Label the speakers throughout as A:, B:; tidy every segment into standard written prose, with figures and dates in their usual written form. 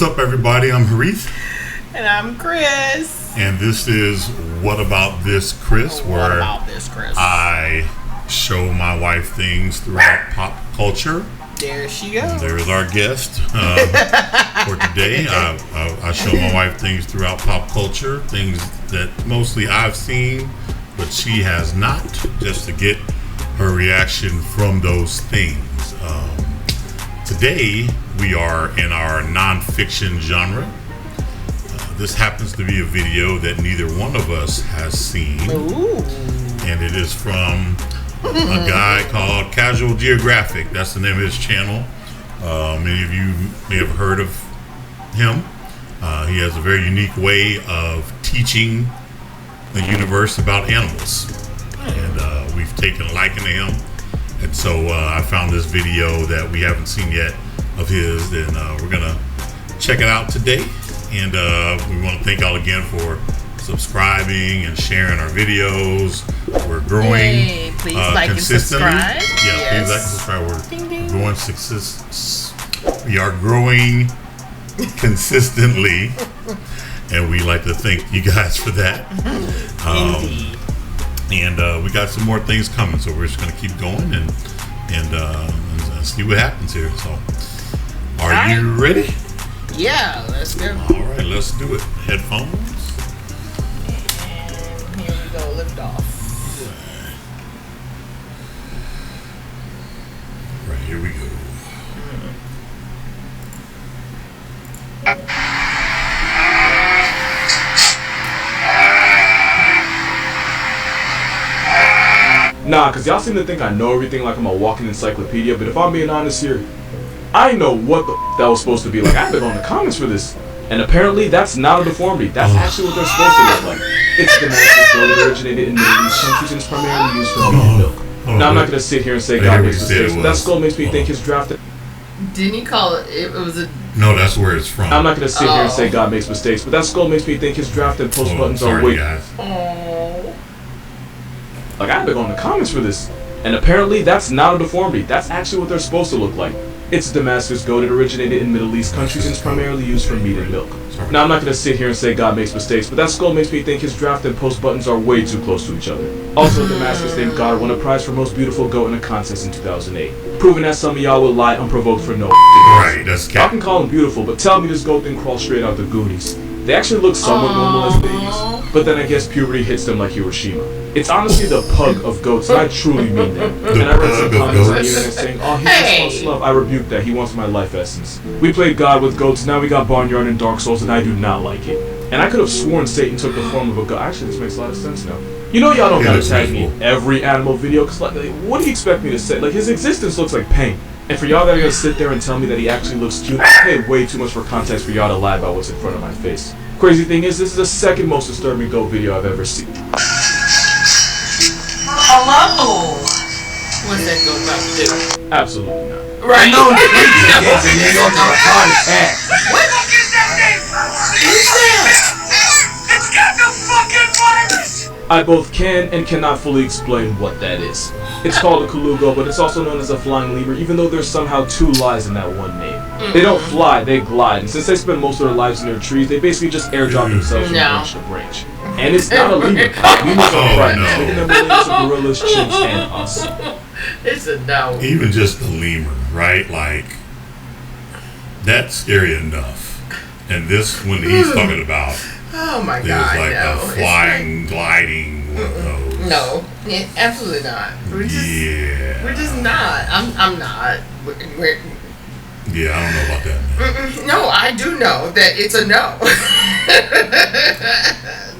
A: What's up, everybody? I'm Harith.
B: And I'm Kris.
A: And this is What About This, Kris?
B: What About This, Kris?
A: I show my wife things throughout pop culture.
B: There she goes.
A: And there is our guest for today. I show my wife things throughout pop culture, things that mostly I've seen, but she has not, just to get her reaction from those things. Today, we are in our nonfiction genre. This happens to be a video that neither one of us has seen.
B: Ooh.
A: And it is from a guy called Casual Geographic. That's the name of his channel. Many of you may have heard of him. He has a very unique way of teaching the universe about animals. And we've taken a liking to him. And so I found this video that we haven't seen yet of his, and we're gonna check it out today. And we want to thank y'all again for subscribing and sharing our videos. We're growing.
B: Hey, please like
A: consistently.
B: and subscribe.
A: Yeah,
B: Yes.
A: please like and subscribe. We're
B: Ding, ding.
A: growing we are growing consistently, and we like to thank you guys for that.
B: Indeed.
A: And we got some more things coming, so we're just going to keep going and see what happens here. So, are you ready?
B: Yeah, let's go.
A: All right, let's do it. Headphones.
B: And here we go, lift off.
A: Right, here we go.
C: Nah, cause y'all seem to think I know everything like I'm a walking encyclopedia, but if I'm being honest here, I know what the that was supposed to be like. I've been on the comments for this. And apparently that's not a deformity. That's actually what they're supposed to look like. It's the massive goat that originated in Middle East countries and is primarily used for meat and milk. Now I'm not gonna sit here and say God makes mistakes, but that skull makes me think his draft.
B: Didn't he call it? It was a.
A: No, that's where it's from.
C: I'm not gonna sit here and say God makes mistakes, but that skull makes me think his draft and post buttons are way.
B: Oh.
C: Like, I've been on the comments for this. And apparently that's not a deformity. That's actually what they're supposed to look like. It's a Damascus goat that originated in Middle East countries and is primarily used for meat and milk. Now I'm not gonna sit here and say God makes mistakes, but that skull makes me think his draft and post buttons are way too close to each other. Also, Damascus named God won a prize for most beautiful goat in a contest in 2008. Proving that some of y'all will lie unprovoked for no
A: Right, that's
C: I can call him beautiful, but tell me this goat didn't crawl straight out the Goonies. They actually look somewhat normal as babies, but then I guess puberty hits them like Hiroshima. It's honestly the pug of goats, and I truly mean that. And I read some comments on the internet saying, oh, he just wants love. I rebuke that. He wants my life essence. We played God with goats, now we got Barnyard and Dark Souls, and I do not like it. And I could have sworn Satan took the form of a goat. Actually, this makes a lot of sense now. You know y'all don't gotta tag me in every animal video, because like, what do you expect me to say? Like, his existence looks like pain. And for y'all that are gonna sit there and tell me that he actually looks cute, I paid way too much for context for y'all to lie about what's in front of my face. Crazy thing is, this is the second most disturbing goat video I've ever seen.
B: Hello. What's that go about to do?
C: Absolutely not.
B: Right. No.
D: What the fuck is that thing? It's got the fucking virus!
C: I both can and cannot fully explain what that is. It's called a Kulugo, but it's also known as a flying lemur, even though there's somehow two lies in that one name. They don't fly, they glide, and since they spend most of their lives near trees, they basically just airdrop themselves from branch to branch. And it's not a lemur. Lemurs are primates, making them related to gorillas, chimps, and us.
B: It's a no.
A: Even just the lemur, right? Like, that's scary enough. And this, when he's talking about,
B: Oh my
A: there's
B: God,
A: like
B: no.
A: a flying, gliding one of those.
B: No, yeah, absolutely not. We're just not. I'm not. We're,
A: Yeah, I don't know about that, man.
B: no, I do know that it's a no.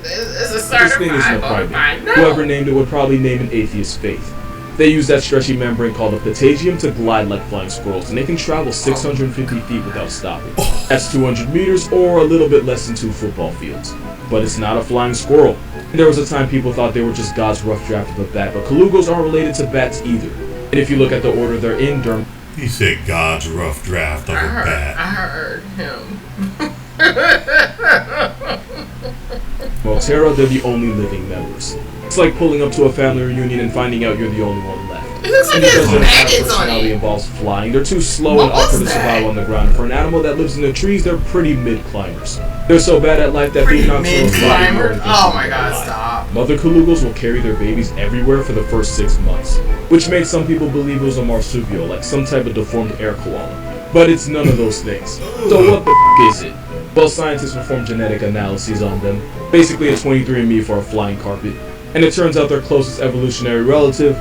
B: It's a
C: This thing isn't a primate.
B: no.
C: Whoever named it would probably name an atheist faith. They use that stretchy membrane called a patagium to glide like flying squirrels, and they can travel 650 feet without stopping. That's 200 meters, or a little bit less than 2 football fields. But it's not a flying squirrel. There was a time people thought they were just God's rough draft of a bat, but Kalugos aren't related to bats either. And if you look at the order they're in,
A: He said God's rough draft of a bat.
B: I heard him.
C: Terra, they're the only living members. It's like pulling up to a family reunion and finding out you're the only one left.
B: It looks like
C: And
B: there's
C: because their
B: maggots on
C: personality
B: it.
C: involves flying, they're too slow
B: What
C: and awkward
B: was
C: to
B: that?
C: survive on the ground. And for an animal that lives in the trees, they're pretty mid-climbers. They're so bad at life that
B: Pretty
C: being nocturnal is not even
B: mid-climber.
C: going to
B: Oh my god,
C: alive.
B: stop.
C: Mother Kalugals will carry their babies everywhere for the first 6 months, which made some people believe it was a marsupial, like some type of deformed air koala. But it's none of those things. So what the is it? Well, scientists performed genetic analyses on them, basically a 23andMe for a flying carpet, and it turns out their closest evolutionary relative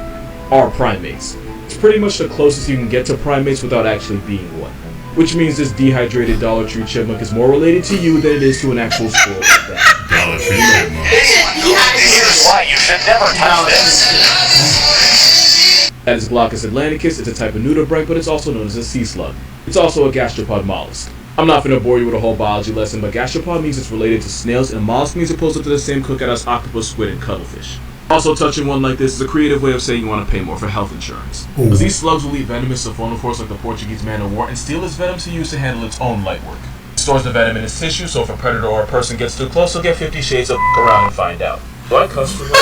C: are primates. It's pretty much the closest you can get to primates without actually being one. Which means this dehydrated Dollar Tree chipmunk is more related to you than it is to an actual squirrel like that.
A: Dollar Tree chipmunk.
D: Here's why you should never touch this.
C: That is Glaucus atlanticus. It's a type of nudibranch, but it's also known as a sea slug. It's also a gastropod mollusk. I'm not going to bore you with a whole biology lesson, but gastropod means it's related to snails, and mollusk means it pulls up to the same cookout as octopus, squid, and cuttlefish. Also, touching one like this is a creative way of saying you want to pay more for health insurance. Because these slugs will eat venomous siphonophores like the Portuguese man of war and steal its venom to use to handle its own light work. It stores the venom in its tissue, so if a predator or a person gets too close, they'll get 50 Shades of around and find out. Do I cuss too much? My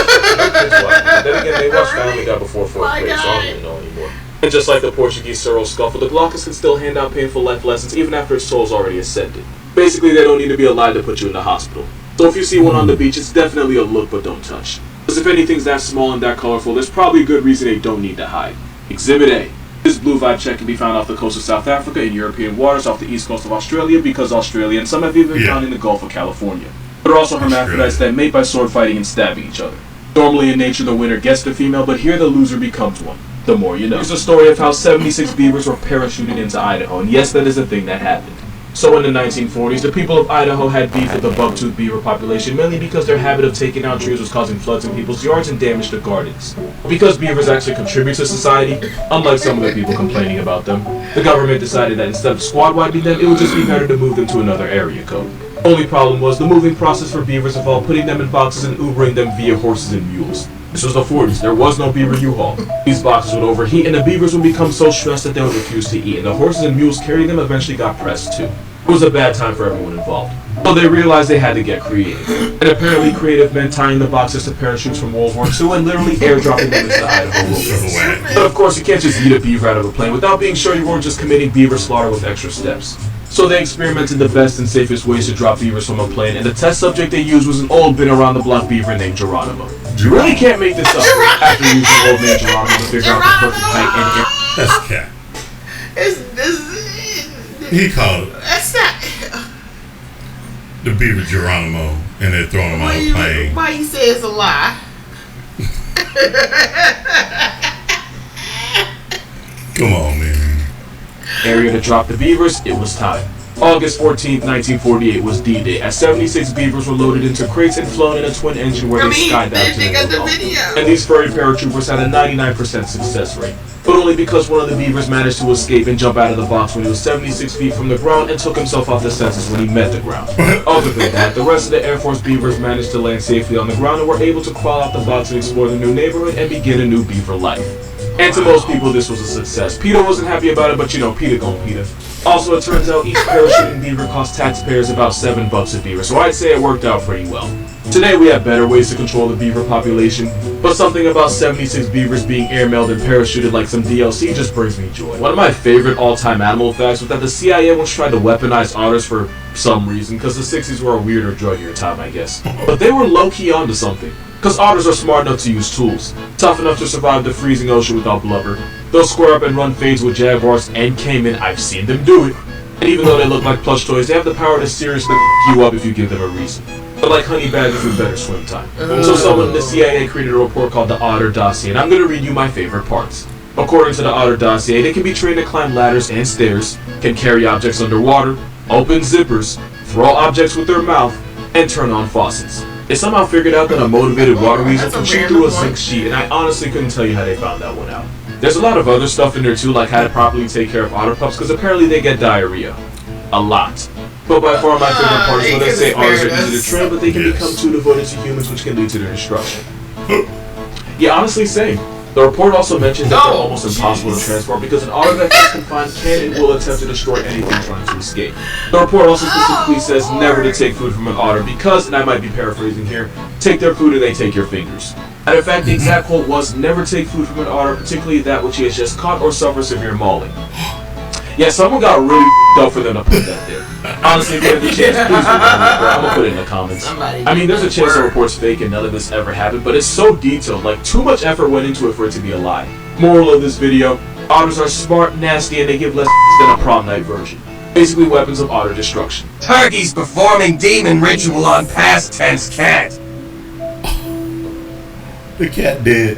C: kids watch. But then again, they watch Family Guy before 4th grade, so I don't even know anymore. And just like the Portuguese Sorrel Scuffle, the Glaucus can still hand out painful life lessons even after its soul's already ascended. Basically, they don't need to be alive to put you in the hospital. So if you see one on the beach, it's definitely a look but don't touch. Because if anything's that small and that colorful, there's probably a good reason they don't need to hide. Exhibit A. This blue vibe check can be found off the coast of South Africa in European waters off the east coast of Australia because Australia, and some have even been found in the Gulf of California. There are also hermaphrodites that mate by sword fighting and stabbing each other. Normally in nature, the winner gets the female, but here the loser becomes one. The more you know. Here's a story of how 76 beavers were parachuted into Idaho, and yes, that is a thing that happened. So in the 1940s, the people of Idaho had beef with the buck-toothed beaver population, mainly because their habit of taking out trees was causing floods in people's yards and damage to gardens. Because beavers actually contribute to society, unlike some of the people complaining about them, the government decided that instead of squad wiping them, it would just be better to move them to another area code. Only problem was the moving process for beavers involved putting them in boxes and Ubering them via horses and mules. This was the 40s, there was no beaver U-Haul. These boxes would overheat and the beavers would become so stressed that they would refuse to eat, and the horses and mules carrying them eventually got pressed too. It was a bad time for everyone involved. So they realized they had to get creative. And apparently creative meant tying the boxes to parachutes from World War II and literally airdropping them into the Idaho wilderness. But of course you can't just eat a beaver out of a plane without being sure you weren't just committing beaver slaughter with extra steps. So they experimented the best and safest ways to drop beavers from a plane, and the test subject they used was an old been-around-the-block beaver named Geronimo. You really can't make this up after using old man Geronimo to figure out the perfect height and air.
A: That's cat. He called it
B: That's not.
A: the beaver Geronimo, and they're throwing him on a plane.
B: Why you say it's a lie?
A: Come on, man.
C: Area to drop the beavers, it was time. August 14th, 1948 was D-Day, as 76 beavers were loaded into crates and flown in a twin engine where they skydived to the
B: video.
C: And these furry paratroopers had a 99% success rate. But only because one of the beavers managed to escape and jump out of the box when he was 76 feet from the ground and took himself off the census when he met the ground. Other than that, the rest of the Air Force beavers managed to land safely on the ground and were able to crawl out the box and explore the new neighborhood and begin a new beaver life. And to most people, this was a success. PETA wasn't happy about it, but you know, PETA gon' PETA. Also, it turns out each parachuting beaver cost taxpayers about $7 a beaver, so I'd say it worked out pretty well. Today, we have better ways to control the beaver population, but something about 76 beavers being airmailed and parachuted like some DLC just brings me joy. One of my favorite all-time animal facts was that the CIA once tried to weaponize otters for some reason, because the 60s were a weirder, druggier time, I guess. But they were low-key onto something. Because otters are smart enough to use tools, tough enough to survive the freezing ocean without blubber. They'll square up and run fades with jaguars and caiman, I've seen them do it. And even though they look like plush toys, they have the power to seriously f*** you up if you give them a reason. But like honey badgers with better swim time. So someone in the CIA created a report called the Otter Dossier, and I'm going to read you my favorite parts. According to the Otter Dossier, they can be trained to climb ladders and stairs, can carry objects underwater, open zippers, throw objects with their mouth, and turn on faucets. They somehow figured out that a motivated water weasel can chew through a zinc sheet, and I honestly couldn't tell you how they found that one out. There's a lot of other stuff in there too, like how to properly take care of otter pups, because apparently they get diarrhea. A lot. But by far my favorite part is when they say otters are easy to train, but they can become too devoted to humans, which can lead to their destruction. Yeah, honestly, same. The report also mentioned that they're almost impossible to transport because an otter that gets confined can and will attempt to destroy anything trying to escape. The report also specifically says never to take food from an otter because, and I might be paraphrasing here, take their food or they take your fingers. And in fact, the exact quote was, never take food from an otter, particularly that which he has just caught or suffer severe mauling. Yeah, someone got really up for them to put that there. Honestly, if you have the chance, please do I'm gonna put it in the comments. I mean, there's a chance the report's fake and none of this ever happened, but it's so detailed, like too much effort went into it for it to be a lie. Moral of this video, otters are smart, nasty, and they give less than a prom night version. Basically weapons of otter destruction.
E: Turkey's performing demon ritual on past tense cat.
A: The cat dead.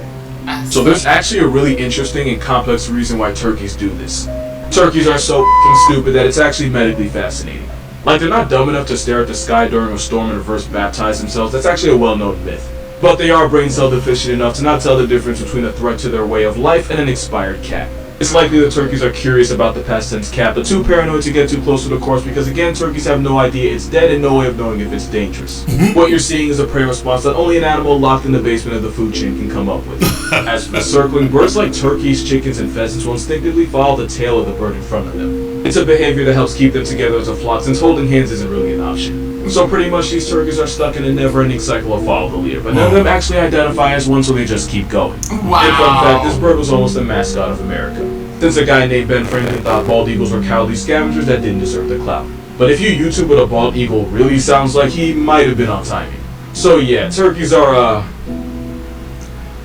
C: So there's actually a really interesting and complex reason why turkeys do this. Turkeys are so f***ing stupid that it's actually medically fascinating. Like, they're not dumb enough to stare at the sky during a storm and reverse baptize themselves. That's actually a well-known myth. But they are brain cell deficient enough to not tell the difference between a threat to their way of life and an expired cat. It's likely that turkeys are curious about the past tense cat, but too paranoid to get too close to the course because, again, turkeys have no idea it's dead and no way of knowing if it's dangerous. What you're seeing is a prey response that only an animal locked in the basement of the food chain can come up with. As for the circling, birds like turkeys, chickens, and pheasants will instinctively follow the tail of the bird in front of them. It's a behavior that helps keep them together as a flock since holding hands isn't really an option. So pretty much these turkeys are stuck in a never-ending cycle of follow the leader, but none of them actually identify as one, so they just keep going.
B: Wow.
C: And fun fact, this bird was almost the mascot of America, since a guy named Ben Franklin thought bald eagles were cowardly scavengers that didn't deserve the clout. But if you YouTube what a bald eagle really sounds like, he might have been on timing. So yeah, turkeys are,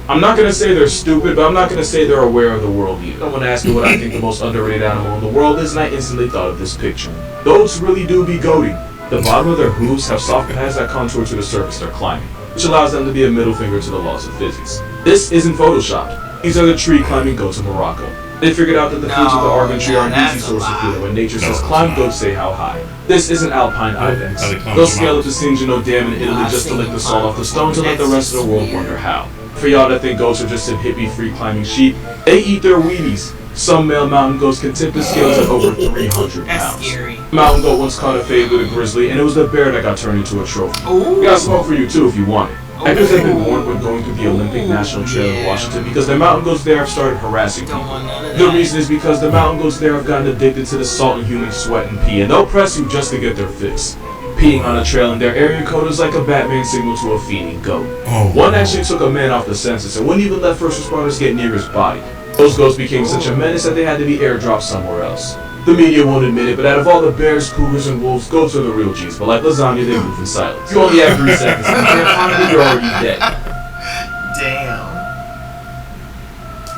C: I'm not going to say they're stupid, but I'm not going to say they're aware of the world either. Someone asked me what I think the most underrated animal in the world is, and I instantly thought of this picture. Goats really do be goating. The bottom of their hooves have soft pads that contour to the surface they're climbing, which allows them to be a middle finger to the laws of physics. This isn't photoshopped. These are the tree climbing goats of Morocco. They figured out that the fruits of the argan tree are an easy source of food, and when nature says climb, goats say how high. This isn't alpine ibex. They'll scale up the Cingino Dam in Italy just to lick the salt off the stones and let the rest of the world wonder how. For y'all that think goats are just some hippie-free climbing sheep, they eat their Wheaties. Some male mountain goats can tip the scales at over 300 pounds.
B: That's scary.
C: Mountain goat once caught a fade with a grizzly, and it was the bear that got turned into a trophy.
B: Ooh.
C: We got smoke for you too if you want it. Hikers have been warned when going through the Olympic National Trail in Washington because the mountain goats there have started harassing people. The reason is because the mountain goats there have gotten addicted to the salt and human sweat and pee, and they'll press you just to get their fix. Peeing on a trail in their area code is like a Batman signal to a feeding goat. One actually took a man off the census and wouldn't even let first responders get near his body. Those goats became such a menace that they had to be airdropped somewhere else. The media won't admit it, but out of all the bears, cougars, and wolves, goats are the real G's. But like lasagna, they move in silence. You only have 3 seconds. If you can't find it, you're already dead.
B: Damn.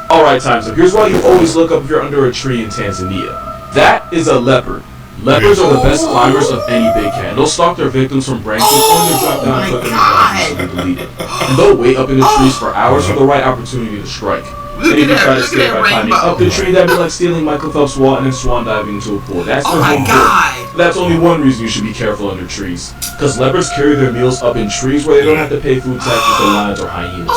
C: Alright, time's up. Here's why you always look up if you're under a tree in Tanzania. That is a leopard. Leopards are the best climbers of any big cat. They'll stalk their victims from branches, only to drop down and put them in branches so they delete it. And they'll wait up in the trees for hours for the right opportunity to strike. And if you try to escape by climbing up the tree, that'd be like stealing Michael Phelps' wallet and then swan diving into a pool. That's their home court. That's only one reason you should be careful under trees. Because leopards carry their meals up in trees where they don't have to pay food taxes to lions or hyenas.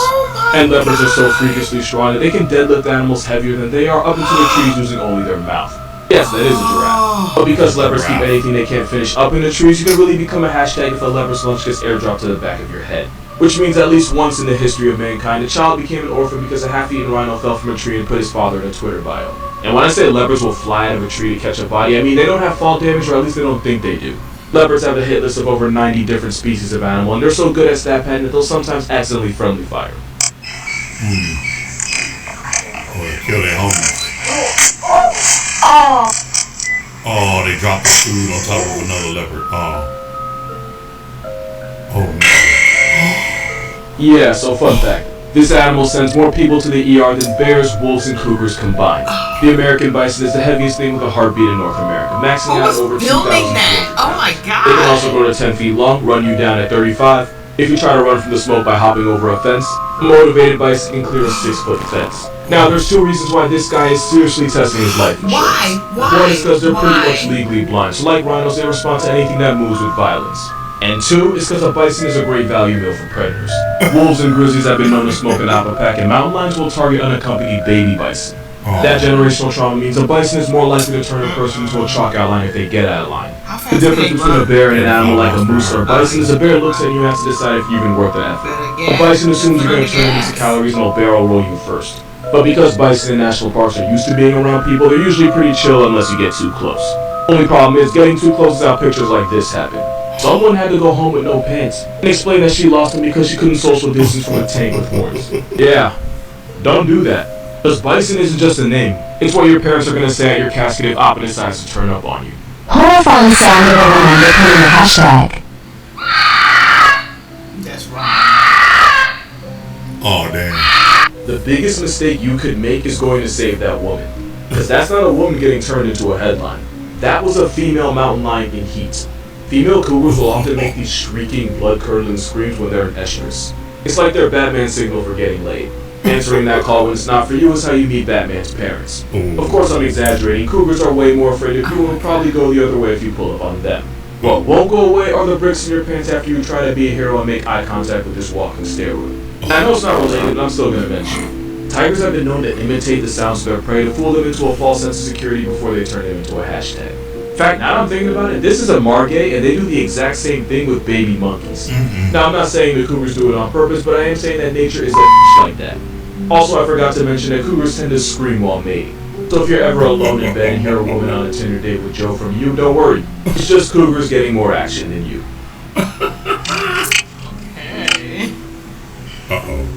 C: And leopards are so freakishly strong that they can deadlift animals heavier than they are up into the trees using only their mouth. Yes, that is a giraffe. But because leopards keep anything they can't finish up in the trees, you can really become a hashtag if a leopard's lunch gets airdropped to the back of your head. Which means at least once in the history of mankind, a child became an orphan because a half-eaten rhino fell from a tree and put his father in a Twitter bio. And when I say leopards will fly out of a tree to catch a body, I mean they don't have fall damage, or at least they don't think they do. Leopards have a hit list of over 90 different species of animal, and they're so good at stat padding that they'll sometimes accidentally friendly fire.
A: Or kill their homies. Oh, they dropped the food on top of another leopard. Oh no.
C: Yeah, so fun fact. This animal sends more people to the ER than bears, wolves, and cougars combined. The American bison is the heaviest thing with a heartbeat in North America, maxing out at over 2,000
B: that? Oh my god.
C: They can also grow to 10 feet long, run you down at 35. If you try to run from the smoke by hopping over a fence, a motivated bison can clear a 6-foot fence. Now, there's 2 reasons why this guy is seriously testing his life insurance.
B: Why?
C: One is because they're pretty much legally blind, so like rhinos, they respond to anything that moves with violence. And 2 is because a bison is a great value meal for predators. Wolves and grizzlies have been known to smoke an apple pack, and mountain lions will target unaccompanied baby bison. That generational trauma means a bison is more likely to turn a person into a chalk outline if they get out of line. The difference between a bear and an animal like a moose or a bison is a bear looks at you and has to decide if you're even worth the effort. A bison assumes you're going to turn it into calories and will barrel roll you first. But because bison in national parks are used to being around people, they're usually pretty chill unless you get too close. Only problem is getting too close is how pictures like this happen. Someone had to go home with no pants and explain that she lost them because she couldn't social distance from a tank with horns. Yeah, don't do that. Because bison isn't just a name. It's what your parents are going to say at your casket if Oppa decides to turn up on you.
F: Horrifying sound of a woman becoming the hashtag.
B: That's right.
A: Oh, damn.
C: The biggest mistake you could make is going to save that woman. Because that's not a woman getting turned into a headline. That was a female mountain lion in heat. Female cougars will often make these shrieking, blood-curdling screams when they're in estrus. It's like their Batman signal for getting laid. Answering that call when it's not for you is how you meet Batman's parents. Of course, I'm exaggerating. Cougars are way more afraid of you and will probably go the other way if you pull up on them. What won't go away are the bricks in your pants after you try to be a hero and make eye contact with this walking steroid. I know it's not related, but I'm still going to mention it. Tigers have been known to imitate the sounds of their prey to fool them into a false sense of security before they turn them into a hashtag. In fact, now I'm thinking about it, this is a margay, and they do the exact same thing with baby monkeys. Now, I'm not saying the cougars do it on purpose, but I am saying that nature is like that. Also, I forgot to mention that cougars tend to scream while mating. So if you're ever alone in bed and hear a woman on a Tinder date with Joe from you, don't worry. It's just cougars getting more action than you.
B: Okay.
A: Uh-oh.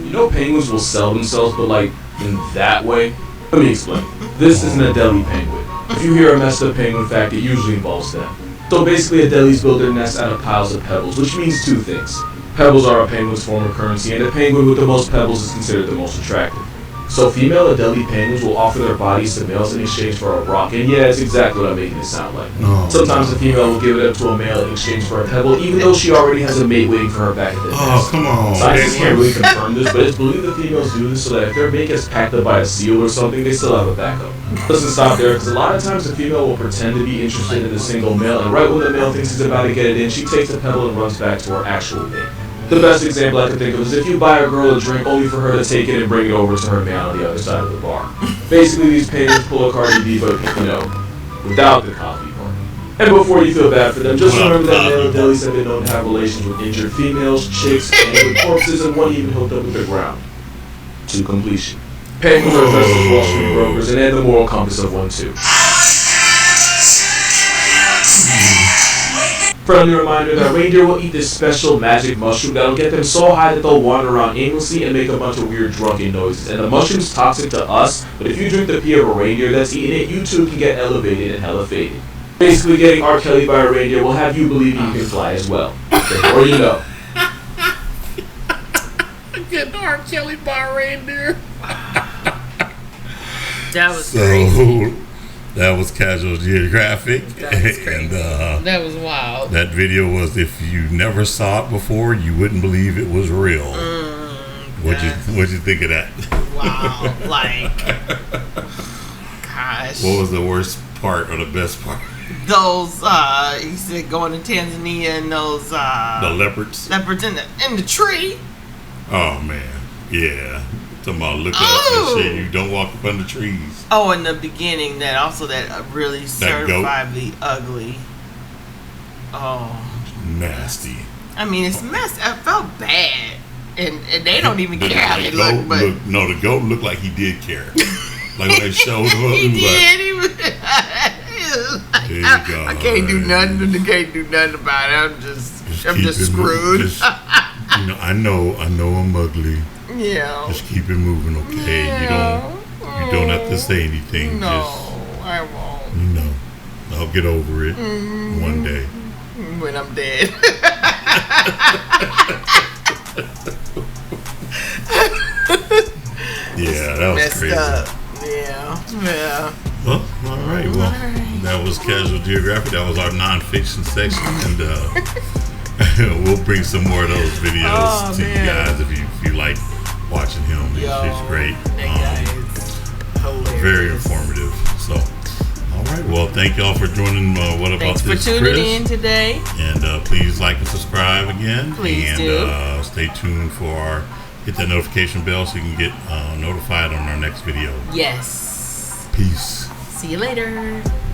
C: You know penguins will sell themselves, but like, in that way? Let me explain. This is an Adelie penguin. If you hear a messed up penguin fact, it usually involves them. So basically, Adelies build their nests out of piles of pebbles, which means two things. Pebbles are a penguin's form of currency, and a penguin with the most pebbles is considered the most attractive. So female Adelie penguins will offer their bodies to males in exchange for a rock, and yeah, it's exactly what I'm making it sound like. Sometimes the female will give it up to a male in exchange for a pebble, even though she already has a mate waiting for her back at the nest.
A: Oh, come on.
C: Scientists can't really confirm this, but it's believed that females do this so that if their mate gets packed up by a seal or something, they still have a backup. Doesn't stop there, because a lot of times the female will pretend to be interested in the single male, and right when the male thinks he's about to get it in, she takes the pebble and runs back to her actual mate. The best example I can think of is if you buy a girl a drink only for her to take it and bring it over to her man on the other side of the bar. Basically, these penguins pull a Cardi B, but, you know, without the coffee part. And before you feel bad for them, just remember that male Adelis have been known to have relations with injured females, chicks, and with corpses, and one even hooked up with the ground. To completion. Penguins are dressed as Wall Street brokers, and they have the moral compass of one too. Friendly reminder that reindeer will eat this special magic mushroom that'll get them so high that they'll wander around aimlessly and make a bunch of weird drunken noises. And the mushroom's toxic to us, but if you drink the pee of a reindeer that's eating it, you too can get elevated and hella faded. Basically, getting R. Kelly by a reindeer will have you believing you can fly as well. The more you know.
A: Getting R. Kelly by a reindeer.
B: That was crazy.
A: That was Casual Geographic,
B: and that was wild.
A: That video was, if you never saw it before, you wouldn't believe it was real. What'd you think of that?
B: Wow, like, gosh.
A: What was the worst part or the best part?
B: Those, he said going to Tanzania and those,
A: the leopards
B: in the tree.
A: Oh man, yeah. Talking about look up and shit. You don't walk up under trees.
B: Oh, in the beginning, that really certifiably ugly. Oh,
A: nasty.
B: I mean, it's messed. I felt bad, and they don't even care how they look. But
A: no, the goat looked like he did care. Like when they showed him up,
B: he did. He was like, I can't do nothing. I can't do nothing about it. I'm just screwed.
A: I know I'm ugly.
B: Yeah.
A: Just keep it moving, okay?
B: Yeah.
A: You don't have to say anything.
B: No,
A: just,
B: I won't.
A: I'll get over it one day.
B: When I'm dead.
A: Yeah, that was crazy.
B: Up. Yeah.
A: Well, all right. Well, that was Casual Geographic. That was our nonfiction section, and we'll bring some more of those videos to you guys if you like watching him. He's great. Very informative. So, all right. Well, thank y'all for joining. What about
B: Thanks
A: this,
B: for tuning
A: Kris?
B: in today.
A: And please like and subscribe again.
B: Please
A: do. Stay tuned for hit that notification bell so you can get notified on our next video.
B: Yes.
A: Peace.
F: See you later.